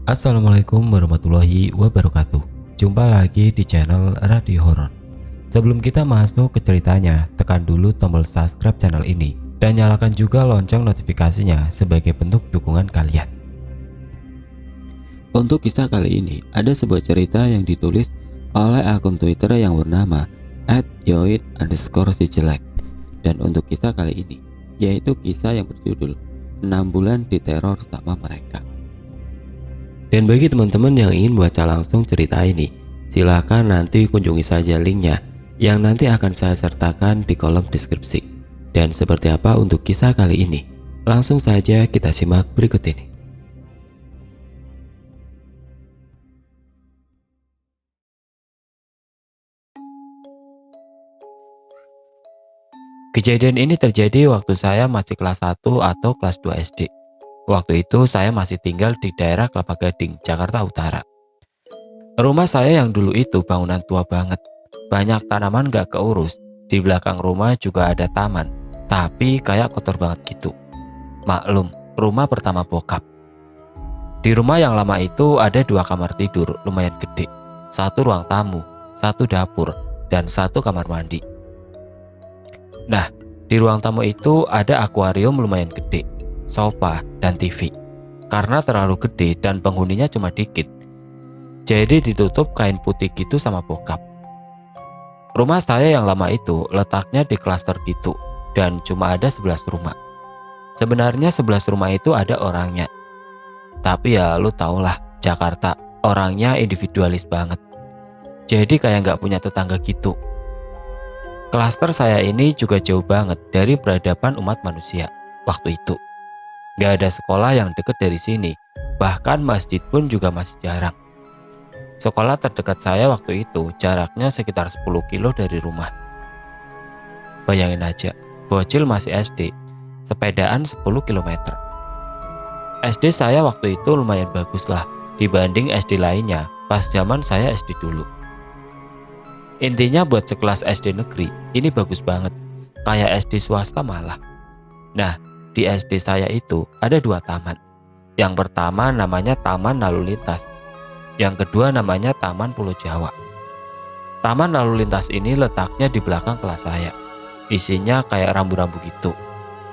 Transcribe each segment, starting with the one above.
Assalamualaikum warahmatullahi wabarakatuh. Jumpa lagi di channel Radio Horor. Sebelum kita masuk ke ceritanya, tekan dulu tombol subscribe channel ini dan nyalakan juga lonceng notifikasinya sebagai bentuk dukungan kalian. Untuk kisah kali ini, ada sebuah cerita yang ditulis oleh akun Twitter yang bernama @yoid_sijelek. Dan untuk kisah kali ini, yaitu kisah yang berjudul 6 bulan diteror sama mereka. Dan bagi teman-teman yang ingin baca langsung cerita ini, silahkan nanti kunjungi saja linknya yang nanti akan saya sertakan di kolom deskripsi. Dan seperti apa untuk kisah kali ini? Langsung saja kita simak berikut ini. Kejadian ini terjadi waktu saya masih kelas 1 atau kelas 2 SD. Waktu itu saya masih tinggal di daerah Kelapa Gading, Jakarta Utara. Rumah saya yang dulu itu bangunan tua banget. Banyak tanaman gak keurus. Di belakang rumah juga ada taman, tapi kayak kotor banget gitu. Maklum, rumah pertama bokap. Di rumah yang lama itu ada 2 kamar tidur lumayan gede, 1 ruang tamu, 1 dapur, dan 1 kamar mandi. Nah, di ruang tamu itu ada akuarium lumayan gede, sofa, dan TV. Karena terlalu gede dan penghuninya cuma dikit, jadi ditutup kain putih gitu sama bokap. Rumah saya yang lama itu letaknya di klaster gitu dan cuma ada 11 rumah. Sebenarnya 11 rumah itu ada orangnya. Tapi ya lu tau lah, Jakarta orangnya individualis banget. Jadi kayak nggak punya tetangga gitu. Klaster saya ini juga jauh banget dari peradaban umat manusia waktu itu. Gak ada sekolah yang deket dari sini, bahkan masjid pun juga masih jarang. Sekolah terdekat saya waktu itu jaraknya sekitar 10 kilo dari rumah. Bayangin aja, bocil masih SD, sepedaan 10 kilometer. SD saya waktu itu lumayan bagus lah dibanding SD lainnya pas zaman saya SD dulu. Intinya buat sekelas SD negeri, ini bagus banget, kayak SD swasta malah. Nah, di SD saya itu ada 2 taman. Yang pertama namanya Taman Lalu Lintas. Yang kedua namanya Taman Pulau Jawa. Taman Lalu Lintas ini letaknya di belakang kelas saya. Isinya kayak rambu-rambu gitu.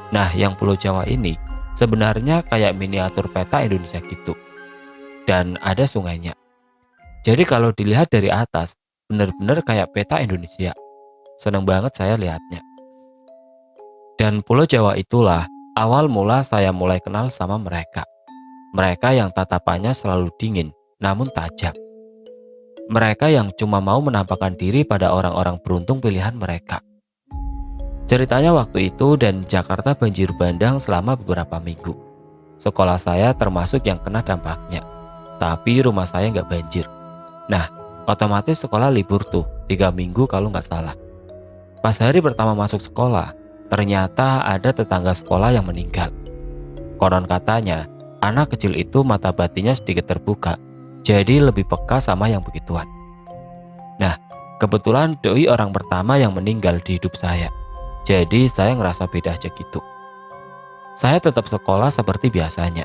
Nah, yang Pulau Jawa ini sebenarnya kayak miniatur peta Indonesia gitu. Dan ada sungainya. Jadi kalau dilihat dari atas, bener-bener kayak peta Indonesia. Seneng banget saya lihatnya. Dan Pulau Jawa itulah awal mula saya mulai kenal sama mereka. Mereka yang tatapannya selalu dingin, namun tajam. Mereka yang cuma mau menampakkan diri pada orang-orang beruntung pilihan mereka. Ceritanya waktu itu dan Jakarta banjir bandang selama beberapa minggu. Sekolah saya termasuk yang kena dampaknya. Tapi rumah saya nggak banjir. Nah, otomatis sekolah libur tuh 3 minggu kalau nggak salah. Pas hari pertama masuk sekolah, ternyata ada tetangga sekolah yang meninggal. Konon katanya, anak kecil itu mata batinnya sedikit terbuka, jadi lebih peka sama yang begituan. Nah, kebetulan doi orang pertama yang meninggal di hidup saya. Jadi saya ngerasa beda aja gitu. Saya tetap sekolah seperti biasanya.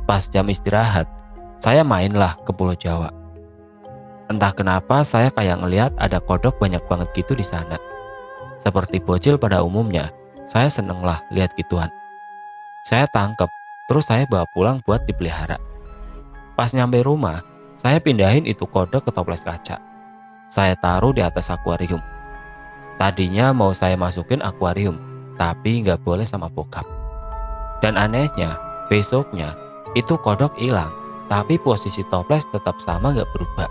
Pas jam istirahat, saya mainlah ke Pulau Jawa. Entah kenapa saya kayak ngelihat ada kodok banyak banget gitu di sana. Seperti bocil pada umumnya, saya seneng lah lihat gituan. Saya tangkep, terus saya bawa pulang buat dipelihara. Pas nyampe rumah, saya pindahin itu kodok ke toples kaca. Saya taruh di atas akuarium. Tadinya mau saya masukin akuarium, tapi nggak boleh sama bokap. Dan anehnya, besoknya itu kodok hilang, tapi posisi toples tetap sama nggak berubah.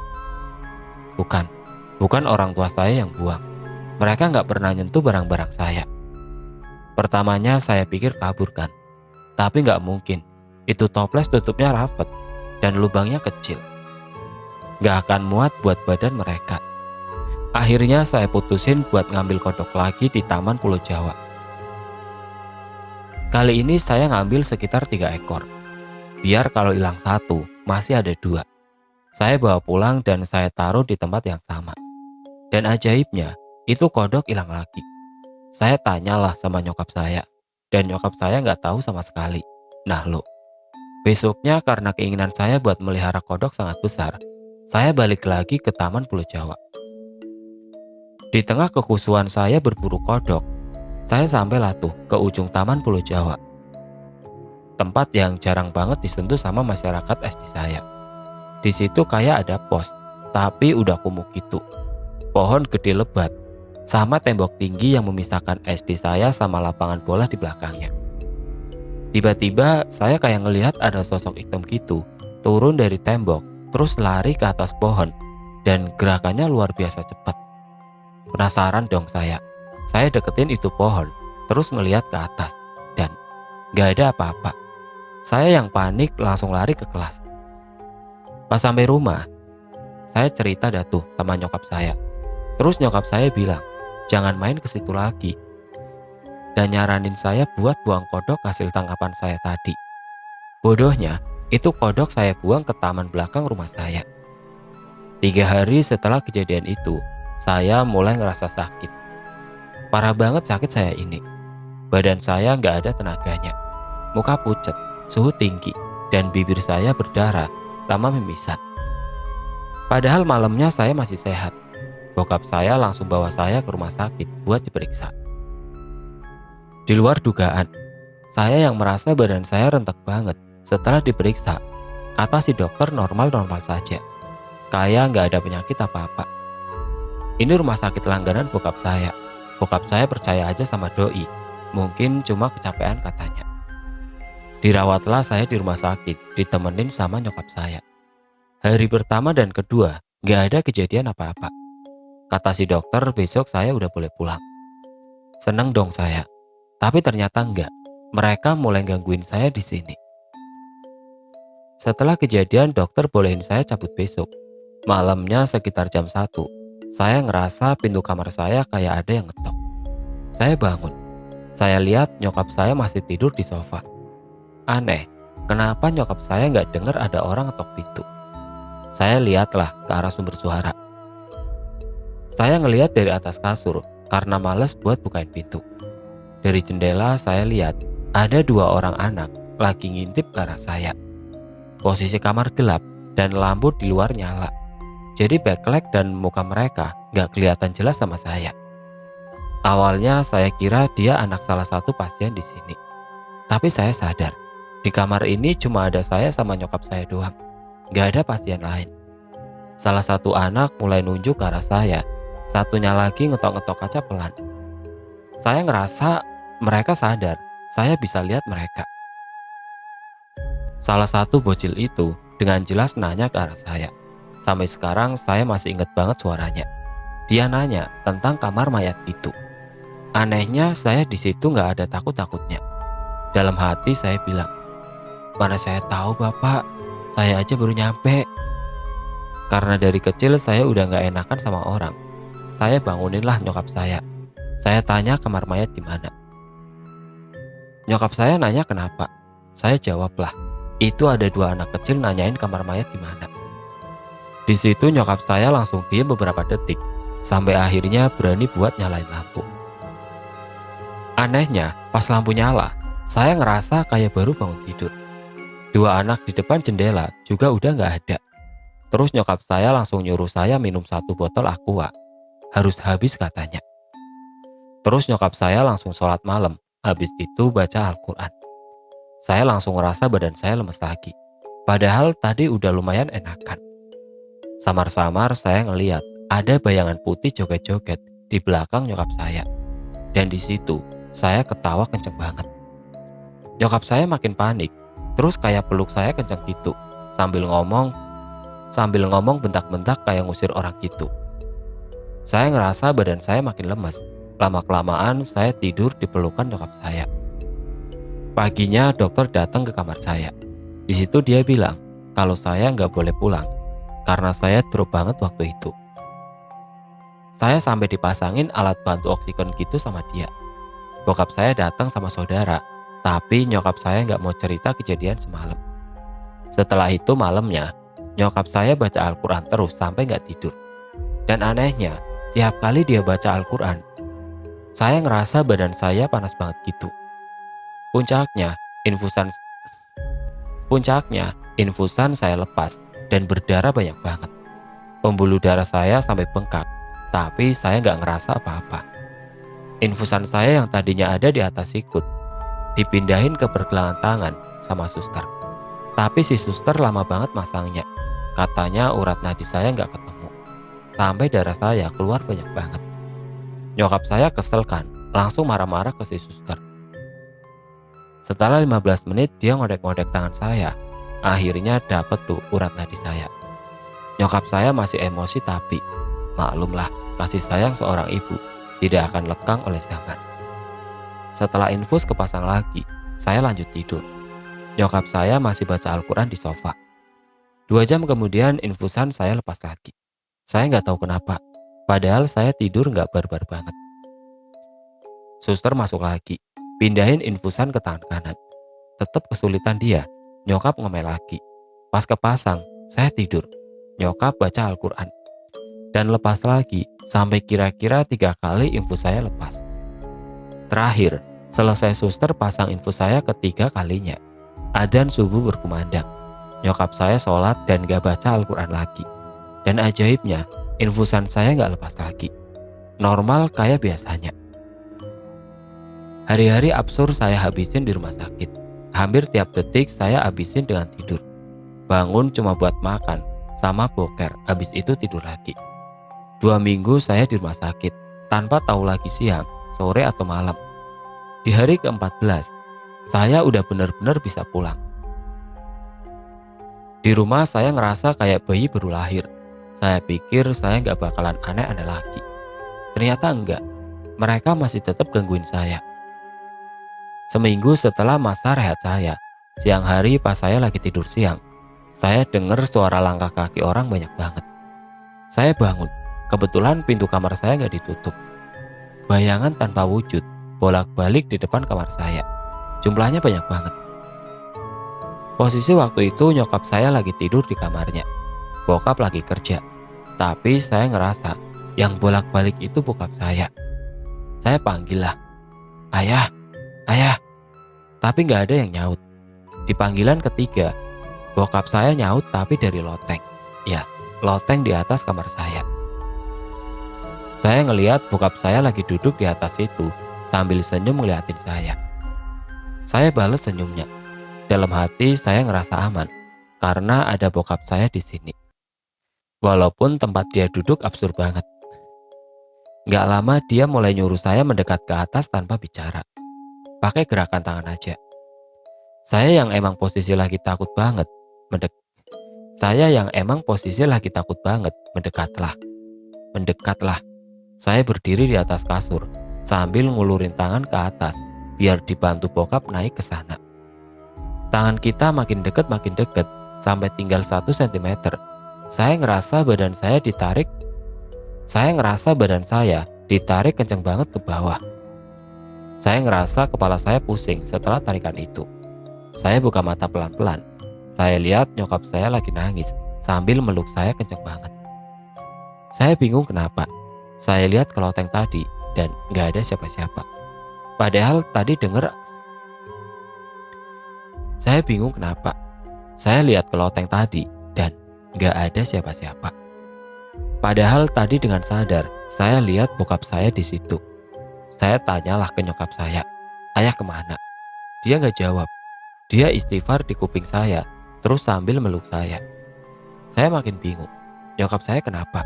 Bukan orang tua saya yang buang. Mereka nggak pernah nyentuh barang-barang saya. Pertamanya saya pikir kabur kan, tapi nggak mungkin. Itu toples tutupnya rapet dan lubangnya kecil. Nggak akan muat buat badan mereka. Akhirnya saya putusin buat ngambil kodok lagi di Taman Pulau Jawa. Kali ini saya ngambil sekitar 3 ekor. Biar kalau hilang 1, masih ada 2. Saya bawa pulang dan saya taruh di tempat yang sama. Dan ajaibnya, itu kodok hilang lagi. Saya tanyalah sama nyokap saya. Dan nyokap saya nggak tahu sama sekali. Nah lo, Besoknya karena keinginan saya buat melihara kodok sangat besar, saya balik lagi ke Taman Pulau Jawa. Di tengah kekhusuan saya berburu kodok, saya sampailah tuh ke ujung Taman Pulau Jawa. Tempat yang jarang banget disentuh sama masyarakat SD saya. Di situ kayak ada pos, tapi udah kumuh gitu. Pohon gede lebat, sama tembok tinggi yang memisahkan SD saya sama lapangan bola di belakangnya. Tiba-tiba saya kayak ngelihat ada sosok hitam gitu, turun dari tembok, terus lari ke atas pohon, dan gerakannya luar biasa cepat. Penasaran dong saya. Saya deketin itu pohon, terus ngelihat ke atas, dan gak ada apa-apa. Saya yang panik langsung lari ke kelas. Pas sampai rumah, saya cerita dah tuh sama nyokap saya. Terus nyokap saya bilang, jangan main ke situ lagi. Dan nyaranin saya buat buang kodok hasil tangkapan saya tadi. Bodohnya, itu kodok saya buang ke taman belakang rumah saya. 3 hari setelah kejadian itu, saya mulai ngerasa sakit. Parah banget sakit saya ini. Badan saya nggak ada tenaganya. Muka pucat, suhu tinggi, dan bibir saya berdarah sama mimisan. Padahal malamnya saya masih sehat. Bokap saya langsung bawa saya ke rumah sakit buat diperiksa. Di luar dugaan, saya yang merasa badan saya rentek banget. Setelah diperiksa, kata si dokter normal-normal saja. Kayak nggak ada penyakit apa-apa. Ini rumah sakit langganan bokap saya. Bokap saya percaya aja sama doi. Mungkin cuma kecapean katanya. Dirawatlah saya di rumah sakit, ditemenin sama nyokap saya. Hari pertama dan kedua, nggak ada kejadian apa-apa. Kata si dokter besok saya udah boleh pulang. Seneng dong saya. Tapi ternyata enggak. Mereka mulai gangguin saya di sini. Setelah kejadian dokter bolehin saya cabut besok. Malamnya sekitar jam 1, saya ngerasa pintu kamar saya kayak ada yang ngetok. Saya bangun. Saya lihat nyokap saya masih tidur di sofa. Aneh, kenapa nyokap saya nggak dengar ada orang ngetok pintu. Saya lihatlah ke arah sumber suara. Saya ngelihat dari atas kasur karena males buat bukain pintu. Dari jendela saya lihat ada 2 orang anak lagi ngintip ke arah saya. Posisi kamar gelap dan lampu di luar nyala. Jadi backlight dan muka mereka gak kelihatan jelas sama saya. Awalnya saya kira dia anak salah satu pasien di sini. Tapi saya sadar, di kamar ini cuma ada saya sama nyokap saya doang. Gak ada pasien lain. Salah satu anak mulai nunjuk ke arah saya. Satunya lagi ngetok-ngetok kaca pelan. Saya ngerasa mereka sadar, saya bisa lihat mereka. Salah satu bocil itu dengan jelas nanya ke arah saya. Sampai sekarang saya masih ingat banget suaranya. Dia nanya tentang kamar mayat itu. Anehnya saya di situ nggak ada takut-takutnya. Dalam hati saya bilang, mana saya tahu bapak, saya aja baru nyampe. Karena dari kecil saya udah nggak enakan sama orang. Saya banguninlah nyokap saya. Saya tanya kamar mayat di mana. Nyokap saya nanya kenapa. Saya jawablah, itu ada 2 anak kecil nanyain kamar mayat di mana. Di situ nyokap saya langsung diam beberapa detik, sampai akhirnya berani buat nyalain lampu. Anehnya, pas lampu nyala, saya ngerasa kayak baru bangun tidur. 2 anak di depan jendela juga udah nggak ada. Terus nyokap saya langsung nyuruh saya minum 1 botol Aqua. Harus habis katanya. Terus nyokap saya langsung sholat malam, habis itu baca Al-Quran. Saya langsung ngerasa badan saya lemes lagi. Padahal tadi udah lumayan enakan. Samar-samar saya ngeliat ada bayangan putih joget-joget di belakang nyokap saya. Dan di situ saya ketawa kenceng banget. Nyokap saya makin panik, terus kayak peluk saya kenceng gitu, sambil ngomong bentak-bentak kayak ngusir orang gitu. Saya ngerasa badan saya makin lemes. Lama-kelamaan saya tidur di pelukan nyokap saya. Paginya dokter datang ke kamar saya. Di situ dia bilang kalau saya nggak boleh pulang karena saya drop banget waktu itu. Saya sampai dipasangin alat bantu oksigen gitu sama dia. Bokap saya datang sama saudara, tapi nyokap saya nggak mau cerita kejadian semalam. Setelah itu malamnya, nyokap saya baca Al-Quran terus sampai nggak tidur. Dan anehnya, tiap kali dia baca Al-Quran, saya ngerasa badan saya panas banget gitu. Puncaknya, Puncaknya, infusan saya lepas dan berdarah banyak banget. Pembuluh darah saya sampai bengkak, tapi saya nggak ngerasa apa-apa. Infusan saya yang tadinya ada di atas sikut, dipindahin ke pergelangan tangan sama suster. Tapi si suster lama banget masangnya. Katanya urat nadi saya nggak ketemu. Sampai darah saya keluar banyak banget. Nyokap saya kesel kan, langsung marah-marah ke si suster. Setelah 15 menit dia ngodek-ngodek tangan saya. Akhirnya dapet tuh urat nadi saya. Nyokap saya masih emosi tapi maklumlah, kasih sayang seorang ibu tidak akan lekang oleh zaman. Setelah infus kepasang lagi, saya lanjut tidur. Nyokap saya masih baca Al-Quran di sofa. 2 jam kemudian infusan saya lepas lagi. Saya nggak tahu kenapa, padahal saya tidur nggak barbar banget. Suster masuk lagi, pindahin infusan ke tangan kanan. Tetap kesulitan dia, nyokap ngomel lagi. Pas kepasang, saya tidur. Nyokap baca Al-Quran. Dan lepas lagi, sampai kira-kira 3 kali infus saya lepas. Terakhir, selesai suster pasang infus saya ketiga kalinya. Adzan subuh berkumandang. Nyokap saya sholat dan gak baca Al-Quran lagi. Dan ajaibnya, infusan saya gak lepas lagi. Normal kayak biasanya. Hari-hari absurd saya habisin di rumah sakit. Hampir tiap detik saya habisin dengan tidur. Bangun cuma buat makan, sama boker, habis itu tidur lagi. 2 minggu saya di rumah sakit, tanpa tahu lagi siang, sore atau malam. Di hari ke-14, saya udah benar-benar bisa pulang. Di rumah saya ngerasa kayak bayi baru lahir. Saya pikir saya nggak bakalan aneh-aneh lagi. Ternyata enggak, mereka masih tetap gangguin saya. Seminggu setelah masa rehat saya, siang hari pas saya lagi tidur siang, saya dengar suara langkah kaki orang banyak banget. Saya bangun, kebetulan pintu kamar saya nggak ditutup. Bayangan tanpa wujud, bolak-balik di depan kamar saya. Jumlahnya banyak banget. Posisi waktu itu nyokap saya lagi tidur di kamarnya. Bokap lagi kerja. Tapi saya ngerasa yang bolak-balik itu bokap saya. Saya panggil lah, "Ayah, ayah." Tapi nggak ada yang nyaut. Di panggilan ketiga, bokap saya nyaut tapi dari loteng. Ya, loteng di atas kamar saya. Saya ngelihat bokap saya lagi duduk di atas itu sambil senyum ngeliatin saya. Saya balas senyumnya. Dalam hati saya ngerasa aman karena ada bokap saya di sini. Walaupun tempat dia duduk absurd banget. Gak lama dia mulai nyuruh saya mendekat ke atas tanpa bicara. Pakai gerakan tangan aja. Saya yang emang posisi lagi takut banget, mendekatlah. Saya berdiri di atas kasur sambil ngulurin tangan ke atas biar dibantu bokap naik ke sana. Tangan kita makin dekat sampai tinggal 1 cm. Saya ngerasa badan saya ditarik kenceng banget ke bawah. Saya ngerasa kepala saya pusing setelah tarikan itu. Saya buka mata pelan-pelan. Saya lihat nyokap saya lagi nangis sambil meluk saya kenceng banget. Saya bingung kenapa. Saya lihat ke loteng tadi dan gak ada siapa-siapa. Padahal tadi denger. Saya bingung kenapa. Saya lihat ke loteng tadi dan gak ada siapa-siapa. Padahal tadi dengan sadar saya lihat bokap saya di situ. Saya tanyalah ke nyokap saya, "Ayah kemana?" Dia gak jawab. Dia istighfar di kuping saya terus sambil meluk saya. Saya makin bingung. Nyokap saya kenapa?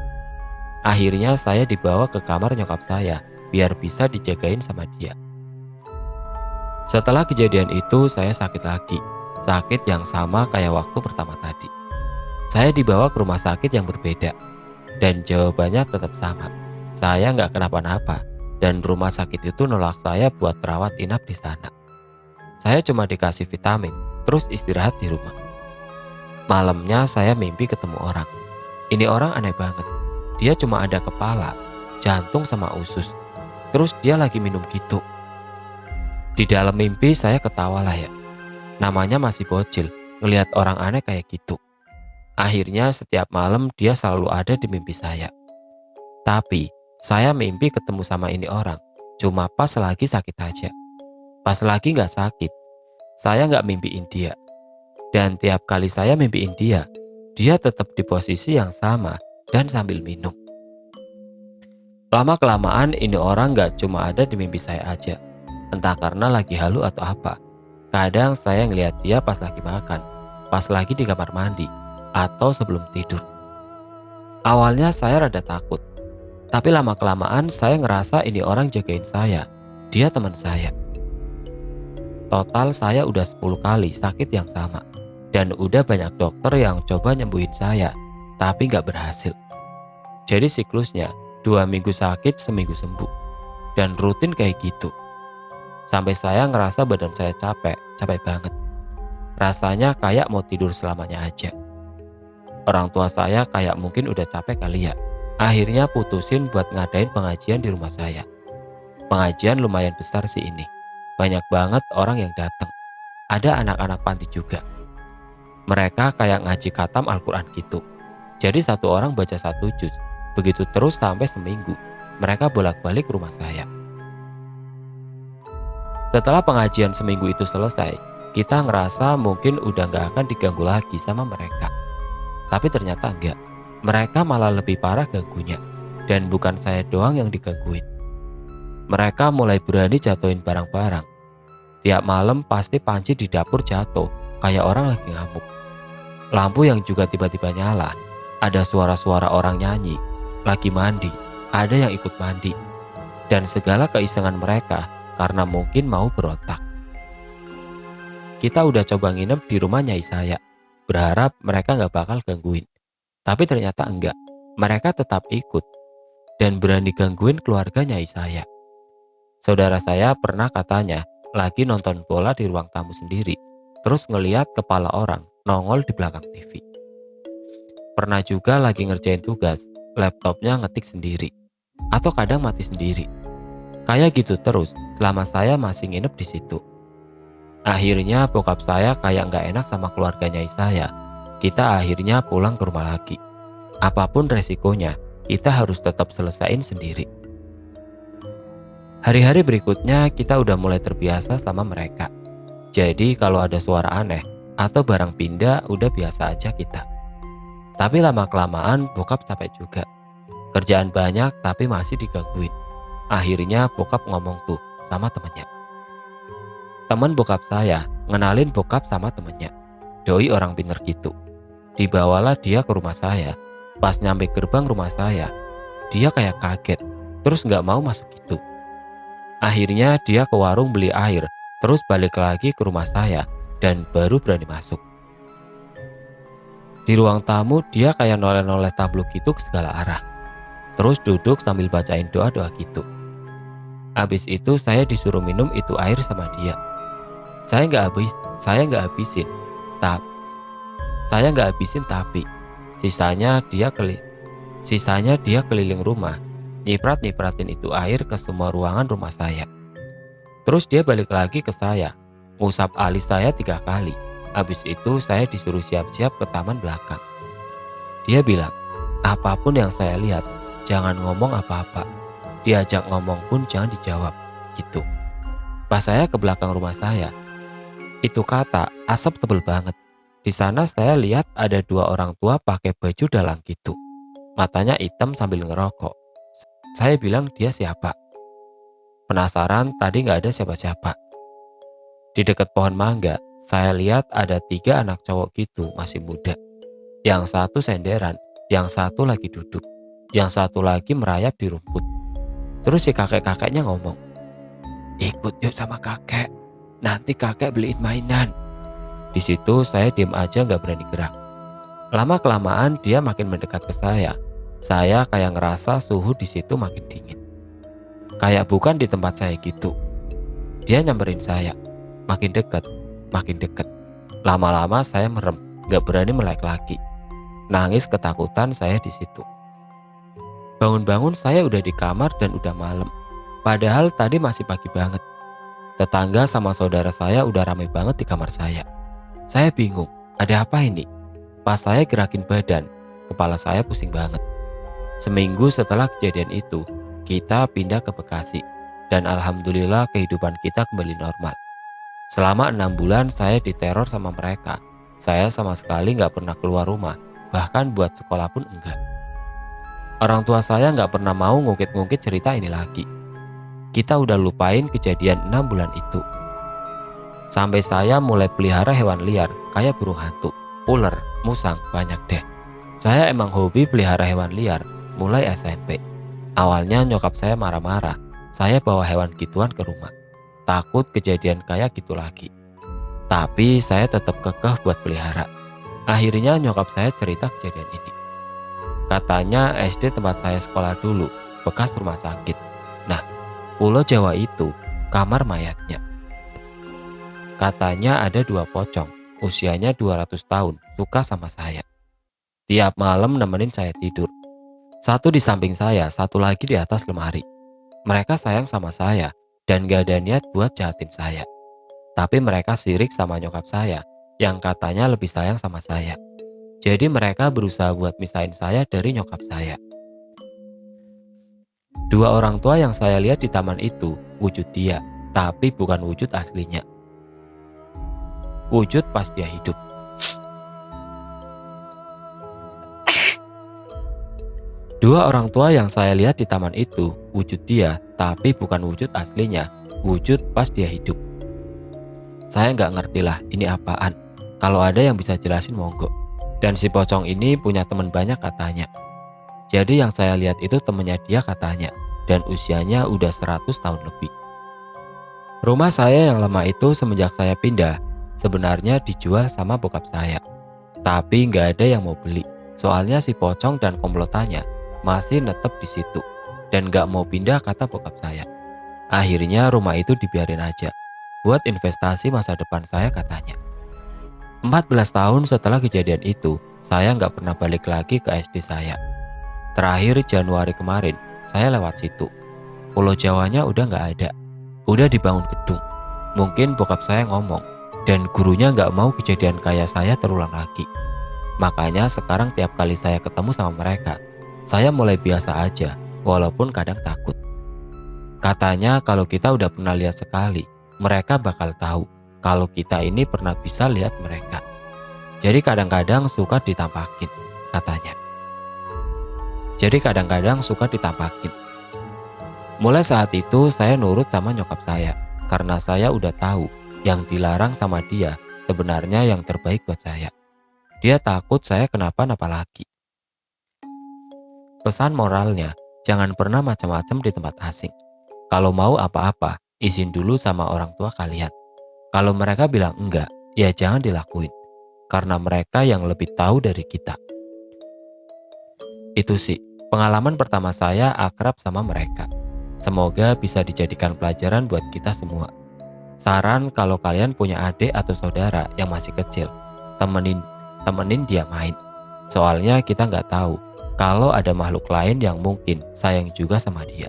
Akhirnya saya dibawa ke kamar nyokap saya biar bisa dijagain sama dia. Setelah kejadian itu saya sakit lagi. Sakit yang sama kayak waktu pertama tadi. Saya dibawa ke rumah sakit yang berbeda. Dan jawabannya tetap sama. Saya nggak kenapa-napa. Dan rumah sakit itu nolak saya buat rawat inap di sana. Saya cuma dikasih vitamin, terus istirahat di rumah. Malamnya saya mimpi ketemu orang. Ini orang aneh banget. Dia cuma ada kepala, jantung sama usus. Terus dia lagi minum gitu. Di dalam mimpi saya ketawa lah ya. Namanya masih bocil, ngelihat orang aneh kayak gitu. Akhirnya setiap malam dia selalu ada di mimpi saya. Tapi saya mimpi ketemu sama ini orang cuma pas lagi sakit aja. Pas lagi gak sakit, saya gak mimpiin dia. Dan tiap kali saya mimpiin dia, dia tetap di posisi yang sama dan sambil minum. Lama-kelamaan ini orang gak cuma ada di mimpi saya aja. Entah karena lagi halu atau apa. Kadang saya ngeliat dia pas lagi makan, pas lagi di kamar mandi, atau sebelum tidur. Awalnya saya rada takut, tapi lama-kelamaan saya ngerasa ini orang jagain saya. Dia teman saya. Total saya udah 10 kali sakit yang sama. Dan udah banyak dokter yang coba nyembuhin saya, tapi gak berhasil. Jadi siklusnya 2 minggu sakit, seminggu sembuh. Dan rutin kayak gitu. Sampai saya ngerasa badan saya capek banget. Rasanya kayak mau tidur selamanya aja. Orang tua saya kayak mungkin udah capek kali ya. Akhirnya putusin buat ngadain pengajian di rumah saya. Pengajian lumayan besar sih ini. Banyak banget orang yang datang. Ada anak-anak panti juga. Mereka kayak ngaji khatam Al-Quran gitu. Jadi satu orang baca 1 juz. Begitu terus sampai seminggu. Mereka bolak-balik rumah saya. Setelah pengajian seminggu itu selesai, kita ngerasa mungkin udah gak akan diganggu lagi sama mereka. Tapi ternyata enggak. Mereka malah lebih parah ganggunya. Dan bukan saya doang yang digangguin. Mereka mulai berani jatuhin barang-barang. Tiap malam pasti panci di dapur jatuh, kayak orang lagi ngamuk. Lampu yang juga tiba-tiba nyala. Ada suara-suara orang nyanyi, lagi mandi, ada yang ikut mandi. Dan segala keisengan mereka karena mungkin mau berontak. Kita udah coba nginep di rumah nyai saya, berharap mereka gak bakal gangguin. Tapi ternyata enggak, mereka tetap ikut dan berani gangguin keluarga nyai saya. Saudara saya pernah katanya lagi nonton bola di ruang tamu sendiri, terus ngeliat kepala orang nongol di belakang TV. Pernah juga lagi ngerjain tugas, laptopnya ngetik sendiri, atau kadang mati sendiri. Kayak gitu terus selama saya masih nginep di situ. Akhirnya bokap saya kayak gak enak sama keluarga nyai saya. Kita akhirnya pulang ke rumah lagi. Apapun resikonya, kita harus tetap selesain sendiri. Hari-hari berikutnya kita udah mulai terbiasa sama mereka. Jadi kalau ada suara aneh atau barang pindah udah biasa aja kita. Tapi lama-kelamaan bokap capek juga. Kerjaan banyak tapi masih digangguin. Akhirnya bokap ngomong tuh sama temennya. Temen bokap saya ngenalin bokap sama temennya. Doi orang pinter gitu. Dibawalah dia ke rumah saya. Pas nyampe gerbang rumah saya, dia kayak kaget, terus gak mau masuk gitu. Akhirnya dia ke warung beli air, terus balik lagi ke rumah saya, dan baru berani masuk. Di ruang tamu dia kayak noleh-noleh tablo gitu ke segala arah. Terus duduk sambil bacain doa-doa gitu. Abis itu saya disuruh minum itu air sama dia. Saya nggak habisin, tapi sisanya dia keliling rumah, nyiprat-nyipratin itu air ke semua ruangan rumah saya. Terus dia balik lagi ke saya, ngusap alis saya 3 kali. Habis itu saya disuruh siap-siap ke taman belakang. Dia bilang, apapun yang saya lihat, jangan ngomong apa-apa. Diajak ngomong pun jangan dijawab, gitu. Pas saya ke belakang rumah saya, itu kata asap tebel banget. Di sana saya lihat ada 2 orang tua pakai baju dalang gitu. Matanya hitam sambil ngerokok. Saya bilang dia siapa? Penasaran tadi gak ada siapa-siapa. Di dekat pohon mangga, saya lihat ada 3 anak cowok gitu masih muda. Yang satu senderan, yang satu lagi duduk, yang satu lagi merayap di rumput. Terus si kakek-kakeknya ngomong, ikut yuk sama kakek, nanti kakek beliin mainan. Di situ saya diam aja gak berani gerak. Lama-kelamaan dia makin mendekat ke saya. Saya kayak ngerasa suhu di situ makin dingin. Kayak bukan di tempat saya gitu. Dia nyamperin saya. Makin dekat. Lama-lama saya merem, gak berani melek lagi. Nangis ketakutan saya di situ. Bangun-bangun saya udah di kamar dan udah malam. Padahal tadi masih pagi banget. Tetangga sama saudara saya udah ramai banget di kamar saya. Saya bingung, ada apa ini? Pas saya gerakin badan, kepala saya pusing banget. Seminggu setelah kejadian itu, kita pindah ke Bekasi. Dan alhamdulillah kehidupan kita kembali normal. Selama 6 bulan saya diteror sama mereka. Saya sama sekali nggak pernah keluar rumah, bahkan buat sekolah pun enggak. Orang tua saya nggak pernah mau ngungkit-ngungkit cerita ini lagi. Kita udah lupain kejadian 6 bulan itu. Sampai saya mulai pelihara hewan liar kayak burung hantu, ular, musang, banyak deh. Saya emang hobi pelihara hewan liar mulai SMP. Awalnya nyokap saya marah-marah, saya bawa hewan gituan ke rumah. Takut kejadian kayak gitu lagi. Tapi saya tetap kekeh buat pelihara. Akhirnya nyokap saya cerita kejadian ini. Katanya SD tempat saya sekolah dulu bekas rumah sakit. Nah, Pulau Jawa itu kamar mayatnya. Katanya ada 2 pocong, usianya 200 tahun, suka sama saya. Tiap malam nemenin saya tidur. Satu di samping saya, satu lagi di atas lemari. Mereka sayang sama saya dan gak ada niat buat jahatin saya. Tapi mereka sirik sama nyokap saya yang katanya lebih sayang sama saya. Jadi mereka berusaha buat misahin saya dari nyokap saya. 2 orang tua yang saya lihat di taman itu wujud dia, tapi bukan wujud aslinya. Wujud pas dia hidup. 2 orang tua yang saya lihat di taman itu wujud dia, tapi bukan wujud aslinya, wujud pas dia hidup. Saya nggak ngerti lah ini apaan. Kalau ada yang bisa jelasin monggo. Dan si pocong ini punya teman banyak katanya. Jadi yang saya lihat itu temennya dia katanya, dan usianya udah 100 tahun lebih. Rumah saya yang lama itu semenjak saya pindah, sebenarnya dijual sama bokap saya. Tapi nggak ada yang mau beli, soalnya si pocong dan komplotannya masih netep di situ dan gak mau pindah kata bokap saya. Akhirnya rumah itu dibiarin aja buat investasi masa depan saya katanya. 14 tahun setelah kejadian itu, saya gak pernah balik lagi ke SD saya. Terakhir Januari kemarin, saya lewat situ. Pulau Jawanya udah gak ada, udah dibangun gedung. Mungkin bokap saya ngomong, dan gurunya gak mau kejadian kayak saya terulang lagi. Makanya sekarang tiap kali saya ketemu sama mereka, saya mulai biasa aja, walaupun kadang takut. Katanya kalau kita udah pernah lihat sekali, mereka bakal tahu kalau kita ini pernah bisa lihat mereka. Jadi kadang-kadang suka ditampakin, katanya. Mulai saat itu saya nurut sama nyokap saya, karena saya udah tahu yang dilarang sama dia sebenarnya yang terbaik buat saya. Dia takut saya kenapa-napa lagi. Pesan moralnya, jangan pernah macam-macam di tempat asing. Kalau mau apa-apa, izin dulu sama orang tua kalian. Kalau mereka bilang enggak, ya jangan dilakuin. Karena mereka yang lebih tahu dari kita. Itu sih, pengalaman pertama saya akrab sama mereka. Semoga bisa dijadikan pelajaran buat kita semua. Saran kalau kalian punya adik atau saudara yang masih kecil, temenin dia main. Soalnya kita nggak tahu kalau ada makhluk lain yang mungkin sayang juga sama dia.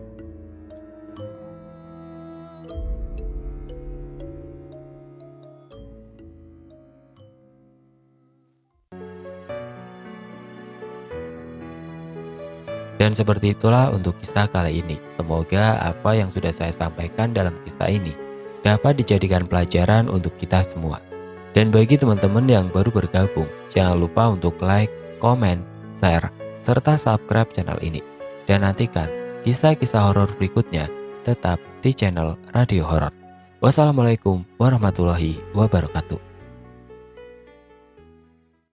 Dan seperti itulah untuk kisah kali ini. Semoga apa yang sudah saya sampaikan dalam kisah ini dapat dijadikan pelajaran untuk kita semua. Dan bagi teman-teman yang baru bergabung, jangan lupa untuk like, komen, share, serta subscribe channel ini. Dan nantikan kisah-kisah horor berikutnya tetap di channel Radio Horor. Wassalamualaikum warahmatullahi wabarakatuh.